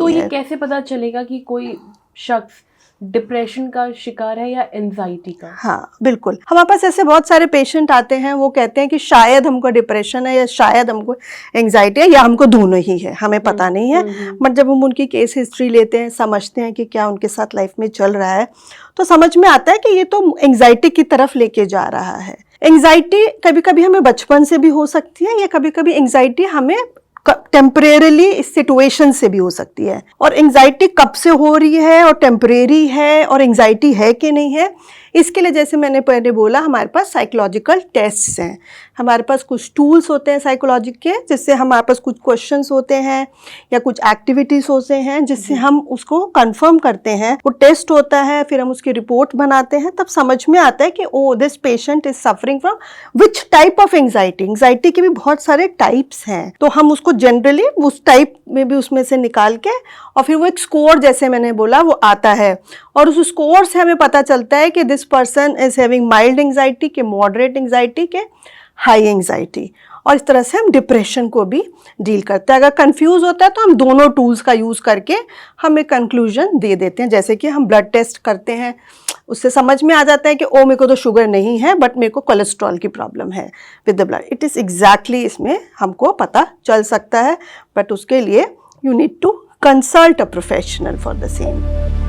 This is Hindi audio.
तो ये कैसे पता चलेगा कि कोई शख्स डिप्रेशन का शिकार है या एंजाइटी का? हाँ बिल्कुल, हमारे पास ऐसे बहुत सारे पेशेंट आते हैं, वो कहते हैं कि शायद हमको डिप्रेशन है या शायद हमको एंजाइटी है या हमको दोनों ही है, हमें पता नहीं है। बट जब हम उनकी केस हिस्ट्री लेते हैं, समझते हैं कि क्या उनके साथ लाइफ में चल रहा है, तो समझ में आता है कि ये तो एंजाइटी की तरफ लेके जा रहा है। एंजाइटी कभी कभी हमें बचपन से भी हो सकती है, या कभी कभी एंजाइटी हमें टेम्परेरीली इस सिचुएशन से भी हो सकती है। और एंजाइटी कब से हो रही है और टेम्परेरी है और एंजाइटी है कि नहीं है, इसके लिए जैसे मैंने पहले बोला, हमारे पास साइकोलॉजिकल टेस्ट्स हैं, हमारे पास कुछ टूल्स होते हैं साइकोलॉजी के, जिससे हमारे पास कुछ क्वेश्चंस होते हैं या कुछ एक्टिविटीज़ होते हैं जिससे हम उसको कंफर्म करते हैं। वो टेस्ट होता है, फिर हम उसकी रिपोर्ट बनाते हैं, तब समझ में आता है कि oh this patient is suffering from which type of anxiety. Anxiety के भी बहुत सारे टाइप्स हैं, तो हम उसको जनरली उस टाइप में भी उसमें से निकाल के, और फिर वो एक स्कोर जैसे मैंने बोला वो आता है, और उस स्कोर से हमें पता चलता है कि this person is having mild anxiety, के मॉडरेट एंजाइटी, के हाई एंजाइटी। और इस तरह से हम डिप्रेशन को भी डील करते हैं। अगर कंफ्यूज होता है तो हम दोनों टूल्स का यूज़ करके हम एक कंक्लूजन दे देते हैं। जैसे कि हम ब्लड टेस्ट करते हैं, उससे समझ में आ जाता है कि ओ मेरे को तो शुगर नहीं है बट मेरे को कोलेस्ट्रॉल की प्रॉब्लम है with the blood. It is exactly इसमें हमको पता चल सकता है, बट उसके लिए you need to consult a professional for the same.